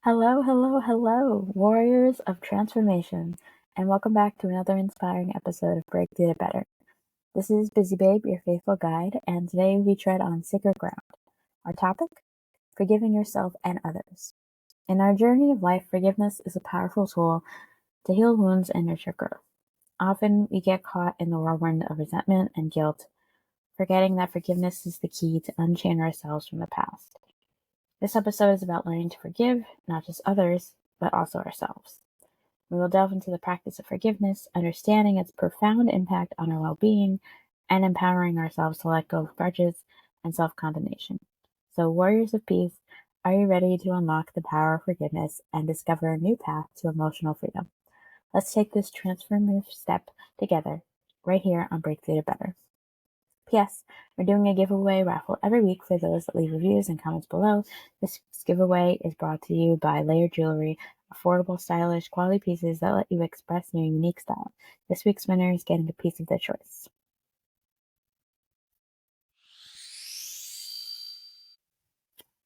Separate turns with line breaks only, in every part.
Hello, hello, hello, warriors of transformation, and welcome back to another inspiring episode of Break Through the Better. This is Busy Babe, your faithful guide, and today we tread on sacred ground. Our topic? Forgiving yourself and others. In our journey of life, forgiveness is a powerful tool to heal wounds and nurture growth. Often we get caught in the whirlwind of resentment and guilt, forgetting that forgiveness is the key to unchain ourselves from the past. This episode is about learning to forgive, not just others, but also ourselves. We will delve into the practice of forgiveness, understanding its profound impact on our well-being, and empowering ourselves to let go of grudges and self-condemnation. So, warriors of peace, are you ready to unlock the power of forgiveness and discover a new path to emotional freedom? Let's take this transformative step together, right here on Breakthrough to Better. P.S. We're doing a giveaway raffle every week for those that leave reviews and comments below. This giveaway is brought to you by Layered Jewelry, affordable, stylish, quality pieces that let you express your unique style. This week's winner is getting a piece of their choice.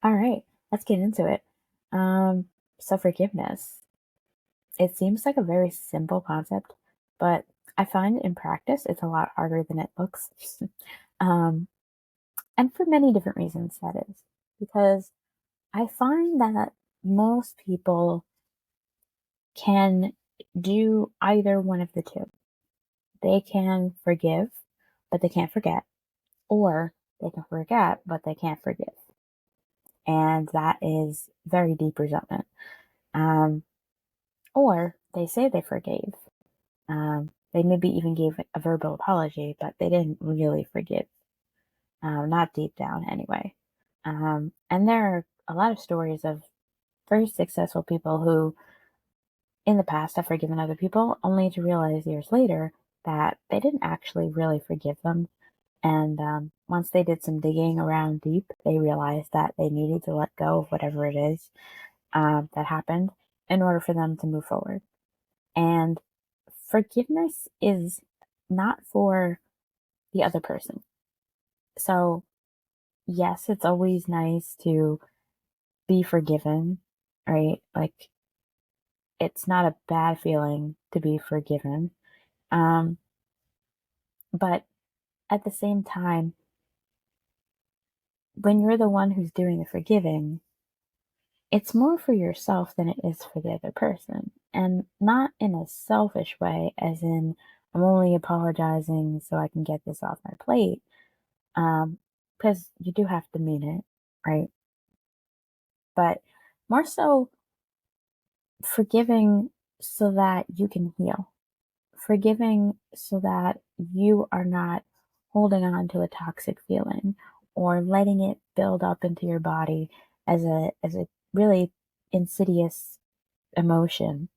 All right, let's get into it. So forgiveness. It seems like a very simple concept, but I find in practice it's a lot harder than it looks. um, and for many different reasons, that is. Because I find that most people can do either one of the two. They can forgive, but they can't forget, or they can forget, but they can't forgive. And that is very deep resentment. Um, or they say they forgave. They maybe even gave a verbal apology, but they didn't really forgive. Not deep down, anyway. And there are a lot of stories of very successful people who in the past have forgiven other people, only to realize years later that they didn't actually really forgive them. And once they did some digging around deep, they realized that they needed to let go of whatever it is that happened in order for them to move forward. And forgiveness is not for the other person. So, yes, it's always nice to be forgiven, right? Like, it's not a bad feeling to be forgiven. Um, but at the same time, when you're the one who's doing the forgiving, it's more for yourself than it is for the other person. And not in a selfish way, as in, I'm only apologizing so I can get this off my plate. Because you do have to mean it, right? But more so forgiving so that you can heal. Forgiving so that you are not holding on to a toxic feeling or letting it build up into your body as a really insidious emotion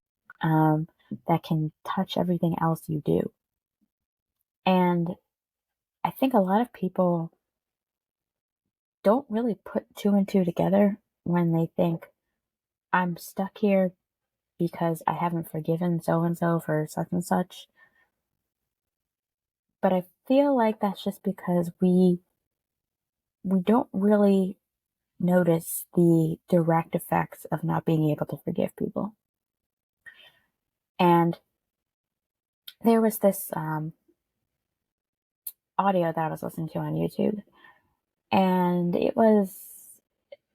that can touch everything else you do. And I think a lot of people don't really put two and two together when they think I'm stuck here because I haven't forgiven so and so for such and such. But I feel like that's just because we don't really notice the direct effects of not being able to forgive people. And there was this audio that I was listening to on YouTube, and it was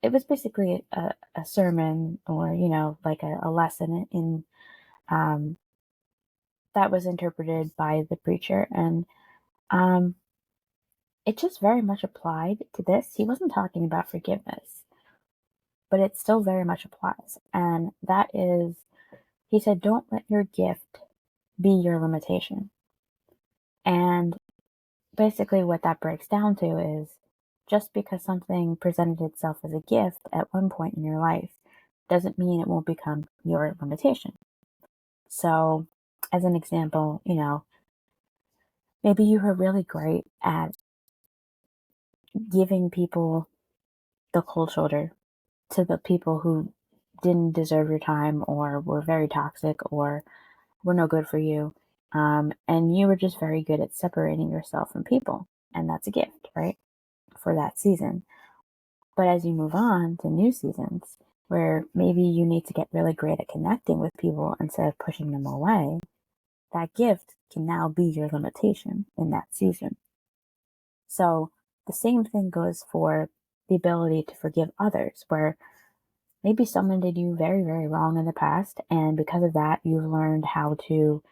basically a sermon, or like a lesson in um, that was interpreted by the preacher, and um, it just very much applied to this. He wasn't talking about forgiveness, but it still very much applies. And that is, he said, don't let your gift be your limitation. And basically, what that breaks down to is just because something presented itself as a gift at one point in your life doesn't mean it won't become your limitation. So, as an example, maybe you were really great at giving people the cold shoulder to the people who didn't deserve your time or were very toxic or were no good for you. And you were just very good at separating yourself from people. And that's a gift, right? For that season. But as you move on to new seasons, where maybe you need to get really great at connecting with people instead of pushing them away, that gift can now be your limitation in that season. So the same thing goes for the ability to forgive others, where maybe someone did you very, very wrong in the past, and because of that, you've learned how to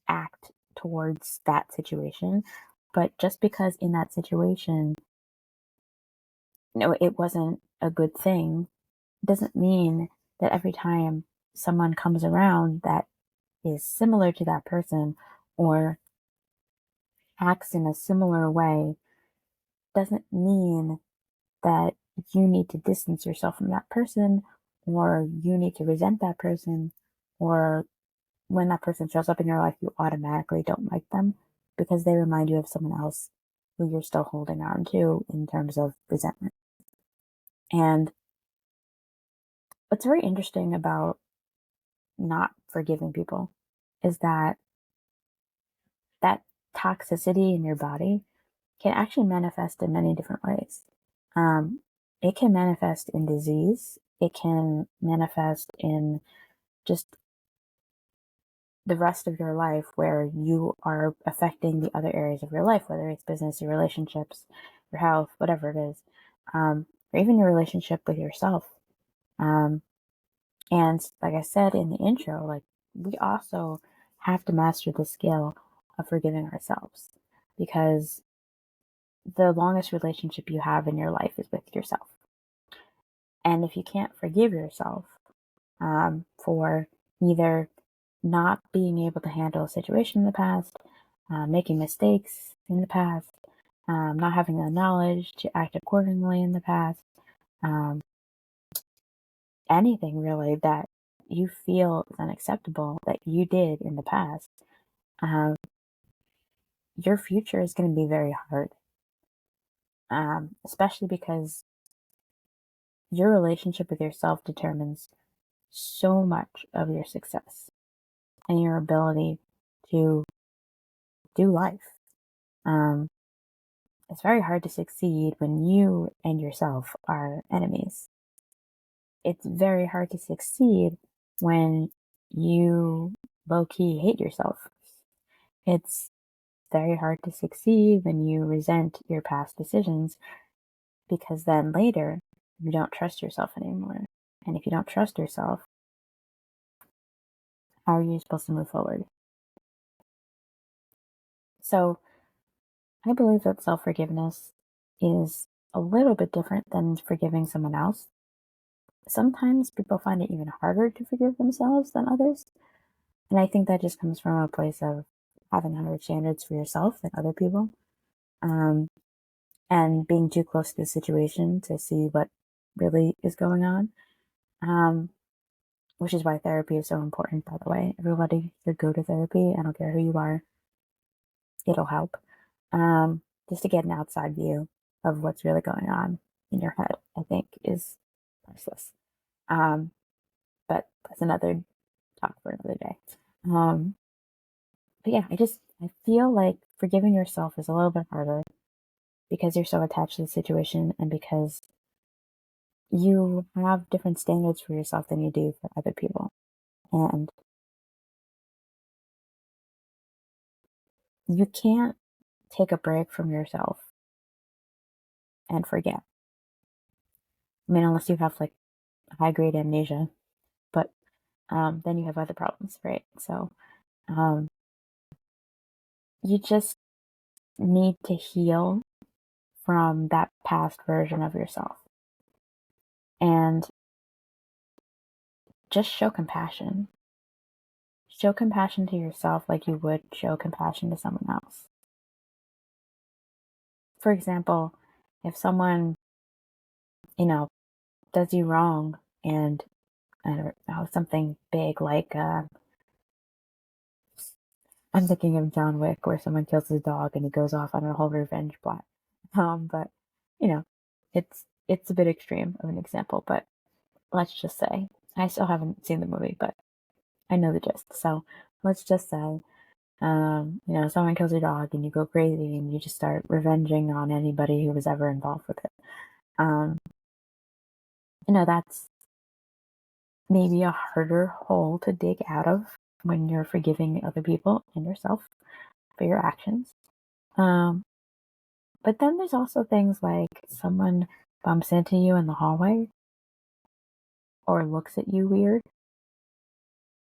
act towards that situation. But just because in that situation, it wasn't a good thing, doesn't mean that every time someone comes around that is similar to that person or acts in a similar way, doesn't mean that you need to distance yourself from that person or you need to resent that person or when that person shows up in your life, you automatically don't like them because they remind you of someone else who you're still holding on to in terms of resentment. And what's very interesting about not forgiving people is that toxicity in your body can actually manifest in many different ways. Um, it can manifest in disease. It can manifest in just the rest of your life where you are affecting the other areas of your life, whether it's business, your relationships, your health, whatever it is, or even your relationship with yourself. Um, and like I said in the intro, like we also have to master the skill of forgiving ourselves because the longest relationship you have in your life is with yourself. And if you can't forgive yourself for either not being able to handle a situation in the past, making mistakes in the past, not having the knowledge to act accordingly in the past, um, anything really that you feel is unacceptable that you did in the past, um, your future is going to be very hard, especially because your relationship with yourself determines so much of your success and your ability to do life. Um, it's very hard to succeed when you and yourself are enemies. It's very hard to succeed when you low key hate yourself. It's very hard to succeed when you resent your past decisions because then later you don't trust yourself anymore. And if you don't trust yourself, how are you supposed to move forward? So I believe that self forgiveness is a little bit different than forgiving someone else. Sometimes people find it even harder to forgive themselves than others. And I think that just comes from a place of having higher standards for yourself than other people, um, and being too close to the situation to see what really is going on. Um, which is why therapy is so important, by the way. Everybody should go to therapy. I don't care who you are, it'll help. Just to get an outside view of what's really going on in your head, I think is priceless. Um, but that's another talk for another day. Um, but yeah, I feel like forgiving yourself is a little bit harder because you're so attached to the situation and because you have different standards for yourself than you do for other people. And you can't take a break from yourself and forget. I mean, unless you have like high grade amnesia, but then you have other problems, right? So um, you just need to heal from that past version of yourself and just show compassion. Show compassion to yourself like you would show compassion to someone else. For example, if someone, you know, does you wrong and I don't know, something big like I'm thinking of John Wick where someone kills his dog and he goes off on a whole revenge plot. But you know, it's a bit extreme of an example, but let's just say I still haven't seen the movie, but I know the gist. So let's just say, someone kills your dog and you go crazy and you just start revenging on anybody who was ever involved with it. Um, that's maybe a harder hole to dig out of when you're forgiving other people and yourself for your actions. Um, but then there's also things like someone bumps into you in the hallway or looks at you weird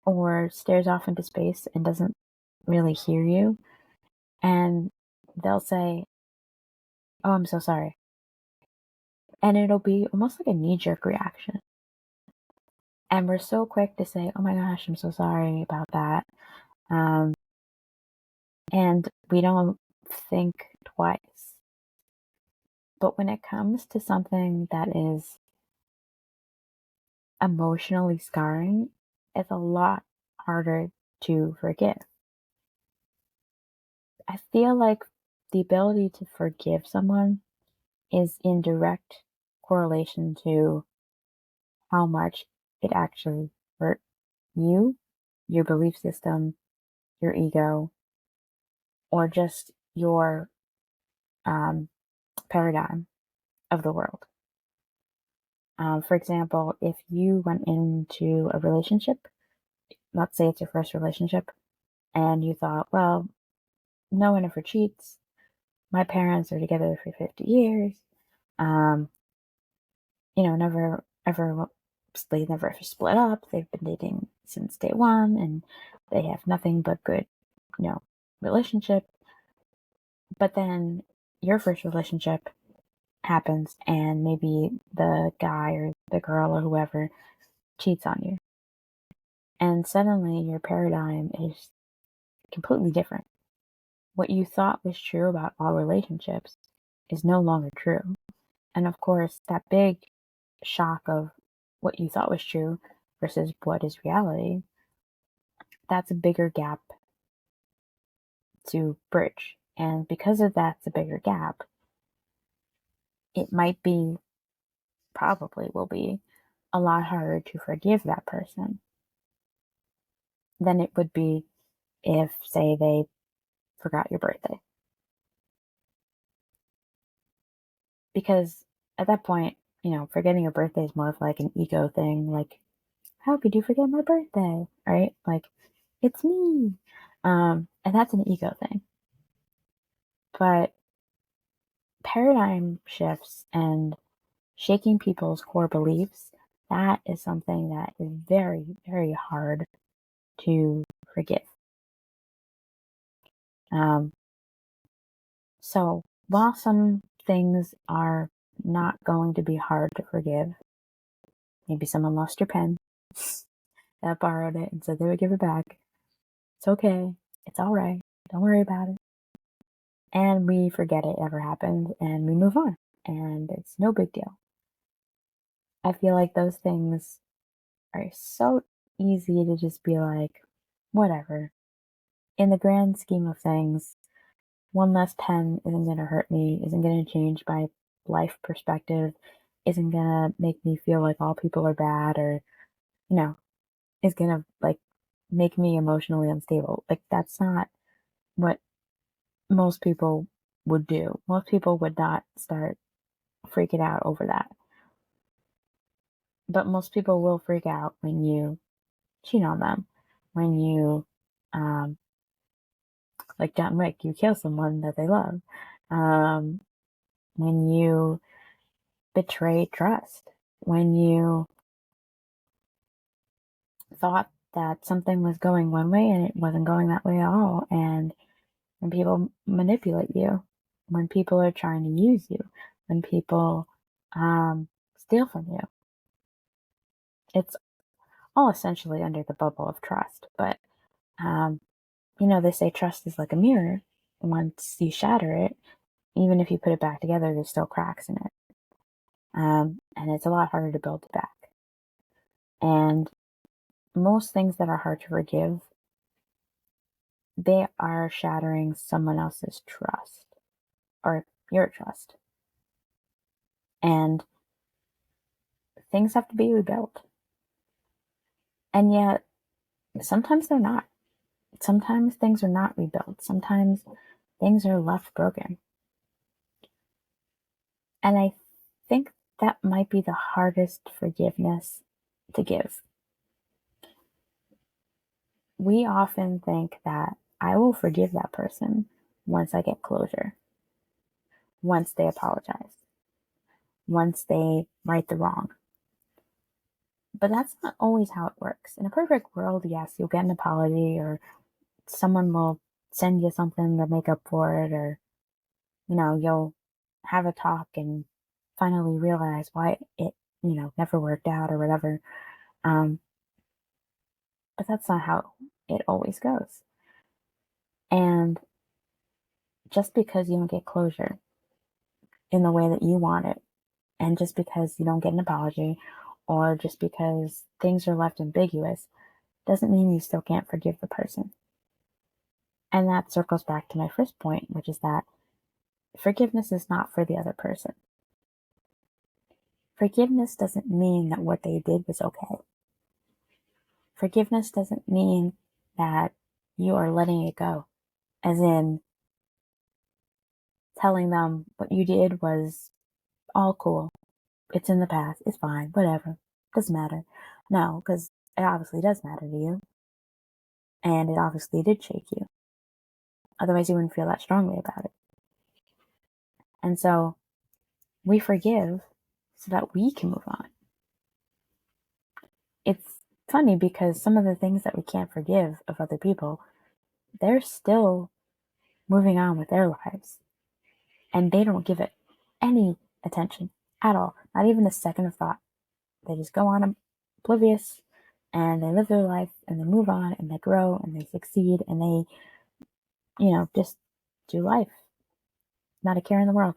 or stares off into space and doesn't really hear you. And they'll say, "Oh, I'm so sorry." And it'll be almost like a knee jerk reaction. And we're so quick to say, "Oh my gosh, I'm so sorry about that." Um, and we don't think twice. But when it comes to something that is emotionally scarring, it's a lot harder to forgive. I feel like the ability to forgive someone is in direct correlation to how much it actually hurt you, your belief system, your ego, or just your um, paradigm of the world. For example, if you went into a relationship, let's say it's your first relationship, and you thought, well, no one ever cheats. My parents are together for 50 years. Um, never ever they never ever split up. They've been dating since day one, and they have nothing but good, you know, relationship. But then your first relationship happens, and maybe the guy or the girl or whoever cheats on you, and suddenly your paradigm is completely different. What you thought was true about all relationships is no longer true. And of course, that big shock of what you thought was true versus what is reality, that's a bigger gap to bridge. And because of that's a bigger gap, it might be, probably will be, a lot harder to forgive that person than it would be if, say, they forgot your birthday. Because at that point, forgetting your birthday is more of like an ego thing. Like, how could you forget my birthday? Right? Like, it's me. And that's an ego thing. But paradigm shifts and shaking people's core beliefs, that is something that is very, very hard to forgive. Um, so while some things are not going to be hard to forgive, maybe someone lost your pen, that borrowed it and said they would give it back. It's okay. It's all right. Don't worry about it. And we forget it ever happened and we move on. And it's no big deal. I feel like those things are so easy to just be like, whatever. In the grand scheme of things, one less pen isn't going to hurt me, isn't going to change my life perspective, isn't going to make me feel like all people are bad, or, you know, is going to like make me emotionally unstable. Like, that's not what most people would do. Most people would not start freaking out over that. But most people will freak out when you cheat on them, when you, um, like John Wick, you kill someone that they love, um, when you betray trust, when you thought that something was going one way and it wasn't going that way at all, and when people manipulate you, when people are trying to use you, when people steal from you. It's all essentially under the bubble of trust, but um, they say trust is like a mirror. Once you shatter it, even if you put it back together, there's still cracks in it. And it's a lot harder to build it back. And most things that are hard to forgive, they are shattering someone else's trust or your trust. And things have to be rebuilt. And yet, sometimes they're not. Sometimes things are not rebuilt. Sometimes things are left broken. And I think that might be the hardest forgiveness to give. We often think that I will forgive that person once I get closure, once they apologize, once they right the wrong. But that's not always how it works. In a perfect world, yes, you'll get an apology or someone will send you something to make up for it, or, you'll have a talk and finally realize why it, never worked out or whatever. Um, but that's not how it always goes. And just because you don't get closure in the way that you want it, and just because you don't get an apology, or just because things are left ambiguous, doesn't mean you still can't forgive the person. And that circles back to my first point, which is that forgiveness is not for the other person. Forgiveness doesn't mean that what they did was okay. Forgiveness doesn't mean that you are letting it go, as in telling them what you did was all cool. It's in the past. It's fine. Whatever. Doesn't matter. No, because it obviously does matter to you. And it obviously did shake you. Otherwise, you wouldn't feel that strongly about it. And so we forgive so that we can move on. It's funny because some of the things that we can't forgive of other people, they're still moving on with their lives. And they don't give it any attention at all. Not even a second of thought. They just go on oblivious and they live their life and they move on and they grow and they succeed and they, just do life. Not a care in the world.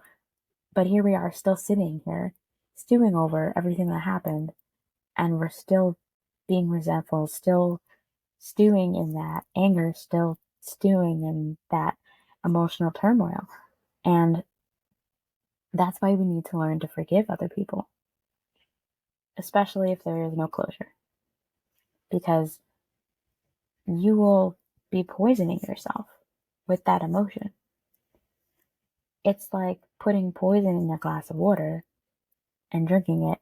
But here we are still sitting here, stewing over everything that happened, and we're still being resentful, still stewing in that anger, still stewing in that emotional turmoil. And that's why we need to learn to forgive other people, especially if there is no closure, because you will be poisoning yourself with that emotion. It's like putting poison in a glass of water and drinking it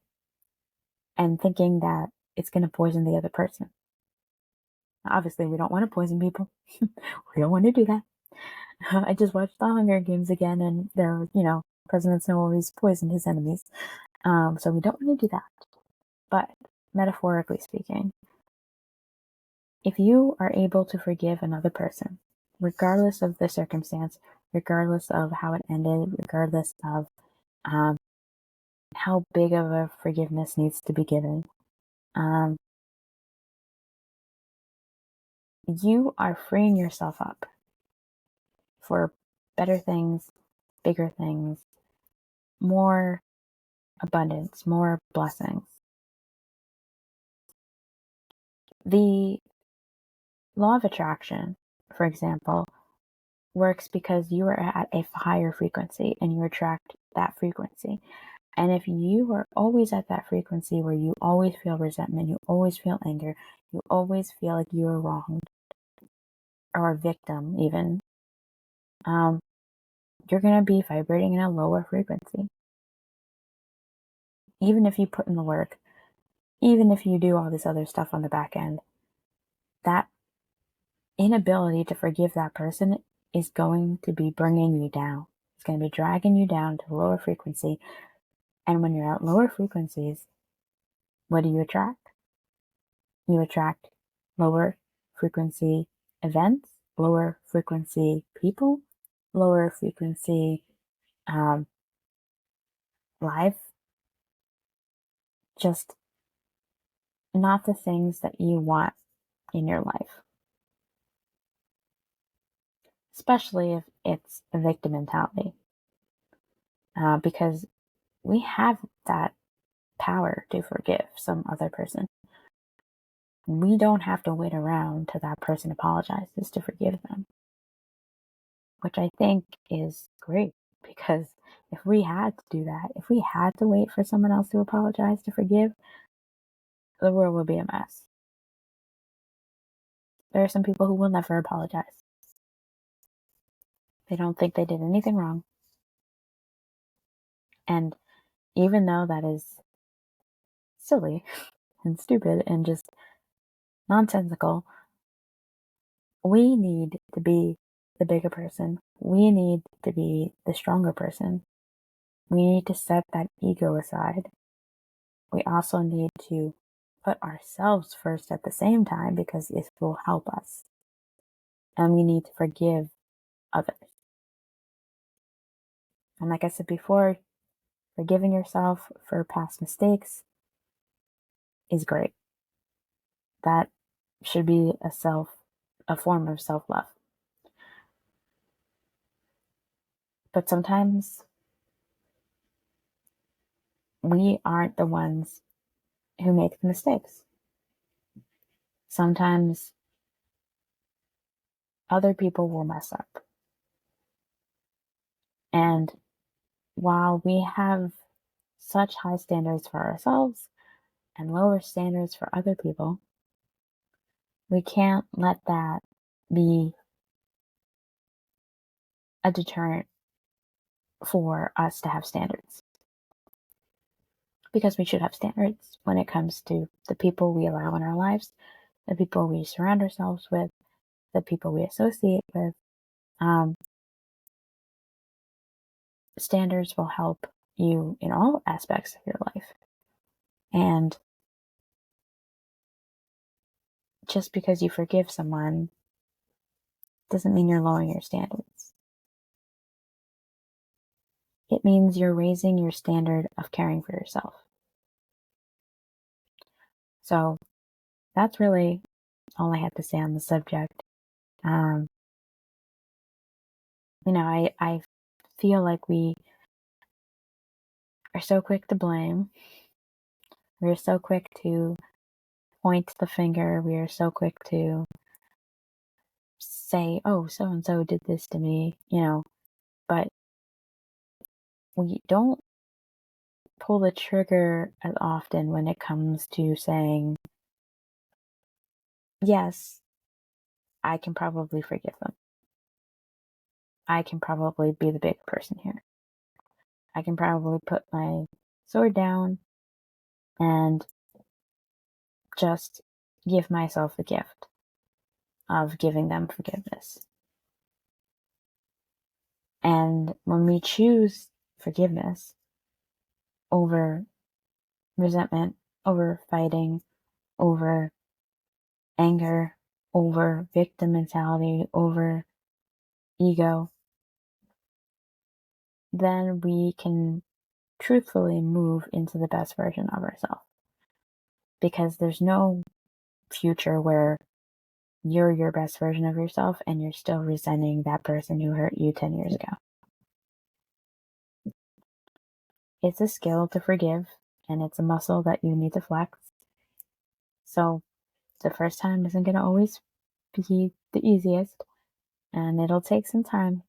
and thinking that it's going to poison the other person. Obviously, we don't want to poison people. We don't want to do that. I just watched The Hunger Games again, and there, President Snow always poisoned his enemies. So we don't want to do that. But metaphorically speaking, if you are able to forgive another person, regardless of the circumstance, regardless of how it ended, regardless of um, how big of a forgiveness needs to be given, um, you are freeing yourself up for better things, bigger things, more abundance, more blessings. The law of attraction, for example, works because you are at a higher frequency and you attract that frequency. And if you are always at that frequency where you always feel resentment, you always feel anger, you always feel like you are wronged or a victim, even, um, you're going to be vibrating in a lower frequency. Even if you put in the work, even if you do all this other stuff on the back end, that inability to forgive that person is going to be bringing you down. It's going to be dragging you down to a lower frequency. And when you're at lower frequencies, what do you attract? You attract lower frequency events, lower frequency people, lower frequency um, life, just not the things that you want in your life, especially if it's a victim mentality, because we have that power to forgive some other person. We don't have to wait around till that person apologizes to forgive them, which I think is great, because if we had to do that, if we had to wait for someone else to apologize to forgive, the world would be a mess. There are some people who will never apologize. They don't think they did anything wrong. And even though that is silly and stupid and just nonsensical, We need to be the bigger person. We need to be the stronger person. We need to set that ego aside. We also need to put ourselves first at the same time because it will help us. And we need to forgive others. And like I said before, forgiving yourself for past mistakes is great. That should be a form of self-love. But sometimes we aren't the ones who make the mistakes. Sometimes other people will mess up. And while we have such high standards for ourselves and lower standards for other people, we can't let that be a deterrent for us to have standards. Because we should have standards when it comes to the people we allow in our lives, the people we surround ourselves with, the people we associate with. Standards will help you in all aspects of your life. And just because you forgive someone doesn't mean you're lowering your standards. It means you're raising your standard of caring for yourself. So that's really all I have to say on the subject. Um, I feel like we are so quick to blame. We're so quick to point the finger. We are so quick to say, oh, so and so did this to me, but we don't pull the trigger as often when it comes to saying, yes, I can probably forgive them. I can probably be the big person here. I can probably put my sword down and just give myself the gift of giving them forgiveness. And when we choose forgiveness over resentment, over fighting, over anger, over victim mentality, over ego, then we can truthfully move into the best version of ourselves. Because there's no future where you're your best version of yourself and you're still resenting that person who hurt you 10 years ago. It's a skill to forgive, and it's a muscle that you need to flex. So the first time isn't going to always be the easiest, and it'll take some time,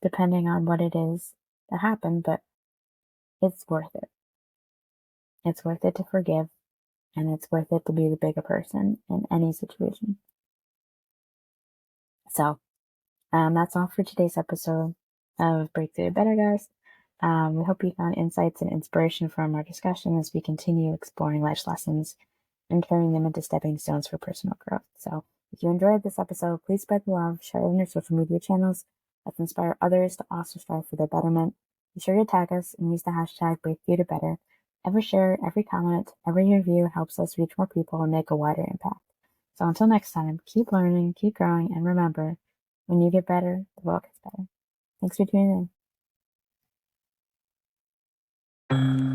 depending on what it is that happened, but it's worth it. It's worth it to forgive, and it's worth it to be the bigger person in any situation. So, that's all for today's episode of Breakthrough Better, guys. We hope you found insights and inspiration from our discussion as we continue exploring life's lessons and turning them into stepping stones for personal growth. So, if you enjoyed this episode, please spread the love, share it on your social media channels. Let's inspire others to also strive for their betterment. Be sure to tag us and use the hashtag #BreakthroughToBetter. Every share, every comment, every review helps us reach more people and make a wider impact. So until next time, keep learning, keep growing, and remember, when you get better, the world gets better. Thanks for tuning in.